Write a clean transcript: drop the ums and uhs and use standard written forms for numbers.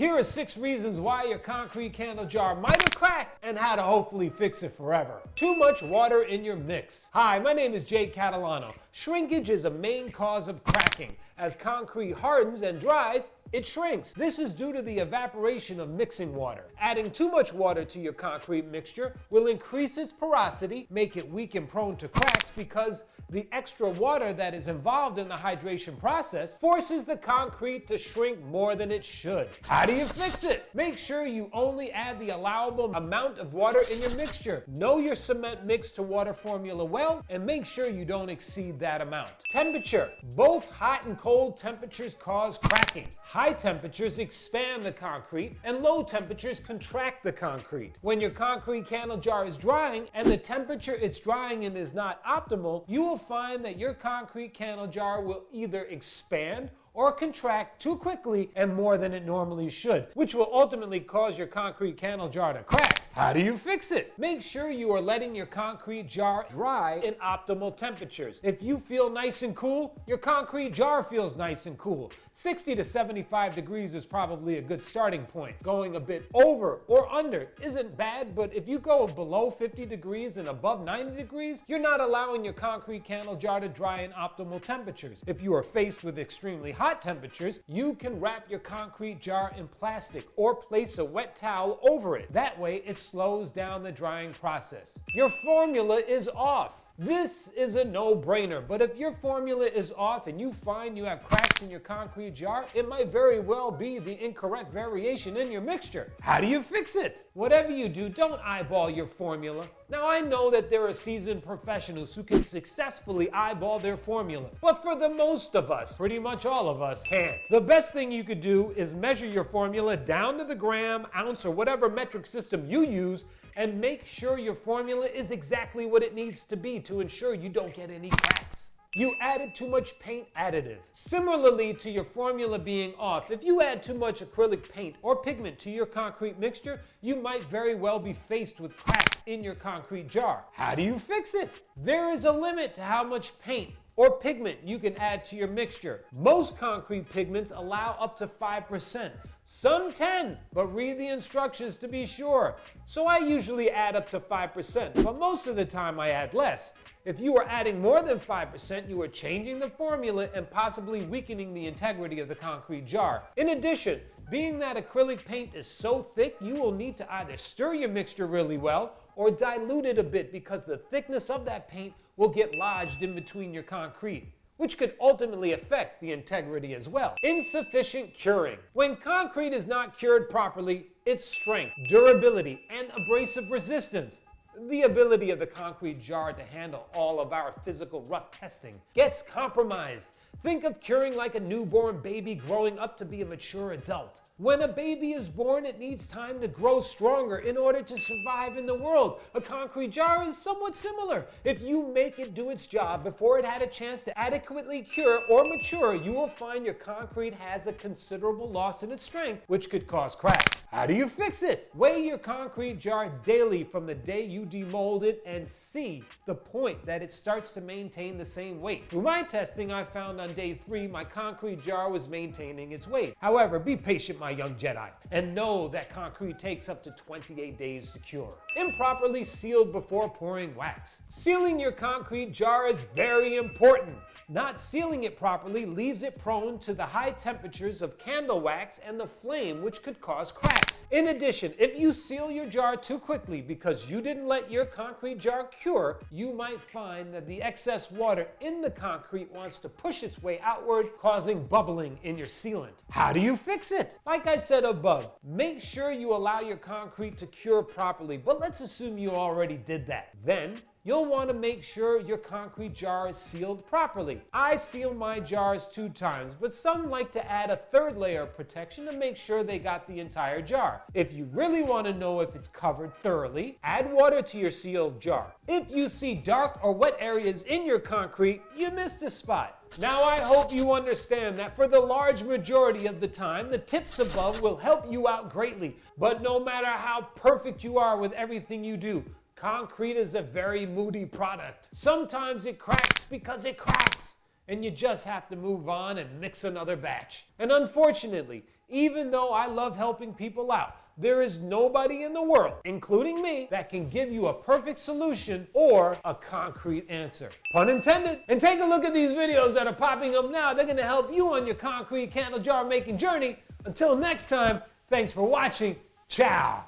Here are 6 reasons why your concrete candle jar might have cracked and how to hopefully fix it forever. Too much water in your mix. Hi, my name is Jake Catalano. Shrinkage is a main cause of cracking. As concrete hardens and dries, it shrinks. This is due to the evaporation of mixing water. Adding too much water to your concrete mixture will increase its porosity, make it weak and prone to cracks because the extra water that is involved in the hydration process forces the concrete to shrink more than it should. How do you fix it? Make sure you only add the allowable amount of water in your mixture. Know your cement mix to water formula well and make sure you don't exceed that amount. Temperature. Both hot and cold temperatures cause cracking. High temperatures expand the concrete and low temperatures contract the concrete. When your concrete candle jar is drying and the temperature it's drying in is not optimal, you will find that your concrete candle jar will either expand or contract too quickly and more than it normally should, which will ultimately cause your concrete candle jar to crack. How do you fix it? Make sure you are letting your concrete jar dry in optimal temperatures. If you feel nice and cool, your concrete jar feels nice and cool. 60 to 75 degrees is probably a good starting point. Going a bit over or under isn't bad, but if you go below 50 degrees and above 90 degrees, you're not allowing your concrete candle jar to dry in optimal temperatures. If you are faced with extremely hot temperatures, you can wrap your concrete jar in plastic or place a wet towel over it. That way, it slows down the drying process. Your formula is off. This is a no-brainer, but if your formula is off and you find you have cracks in your concrete jar, it might very well be the incorrect variation in your mixture. How do you fix it? Whatever you do, don't eyeball your formula. Now, I know that there are seasoned professionals who can successfully eyeball their formula, but for the most of us, pretty much all of us, can't. The best thing you could do is measure your formula down to the gram, ounce, or whatever metric system you use, and make sure your formula is exactly what it needs to be to ensure you don't get any cracks. You added too much paint additive. Similarly to your formula being off, if you add too much acrylic paint or pigment to your concrete mixture, you might very well be faced with cracks in your concrete jar. How do you fix it? There is a limit to how much paint or pigment you can add to your mixture. Most concrete pigments allow up to 5%. Some 10, but read the instructions to be sure. So I usually add up to 5%, but most of the time I add less. If you are adding more than 5%, you are changing the formula and possibly weakening the integrity of the concrete jar. In addition, being that acrylic paint is so thick, you will need to either stir your mixture really well or dilute it a bit because the thickness of that paint will get lodged in between your concrete, which could ultimately affect the integrity as well. Insufficient curing. When concrete is not cured properly, its strength, durability, and abrasive resistance, the ability of the concrete jar to handle all of our physical rough testing, gets compromised. Think of curing like a newborn baby growing up to be a mature adult. When a baby is born, it needs time to grow stronger in order to survive in the world. A concrete jar is somewhat similar. If you make it do its job before it had a chance to adequately cure or mature, you will find your concrete has a considerable loss in its strength, which could cause cracks. How do you fix it? Weigh your concrete jar daily from the day you demold it and see the point that it starts to maintain the same weight. Through my testing, I found on day 3 my concrete jar was maintaining its weight. However, be patient, my young Jedi, and know that concrete takes up to 28 days to cure. Improperly sealed before pouring wax. Sealing your concrete jar is very important. Not sealing it properly leaves it prone to the high temperatures of candle wax and the flame, which could cause cracks. In addition, if you seal your jar too quickly because you didn't let your concrete jar cure, you might find that the excess water in the concrete wants to push its way outward, causing bubbling in your sealant. How do you fix it? Like I said above, make sure you allow your concrete to cure properly, but let's assume you already did that. Then, you'll want to make sure your concrete jar is sealed properly. I seal my jars 2 times, but some like to add a 3rd layer of protection to make sure they got the entire jar. If you really want to know if it's covered thoroughly, add water to your sealed jar. If you see dark or wet areas in your concrete, you missed a spot. Now, I hope you understand that for the large majority of the time, the tips above will help you out greatly. But no matter how perfect you are with everything you do, concrete is a very moody product. Sometimes it cracks because it cracks, and you just have to move on and mix another batch. And unfortunately, Even though I love helping people out, there is nobody in the world, including me, that can give you a perfect solution or a concrete answer. Pun intended. And take a look at these videos that are popping up now. They're gonna help you on your concrete candle jar making journey. Until next time, thanks for watching. Ciao.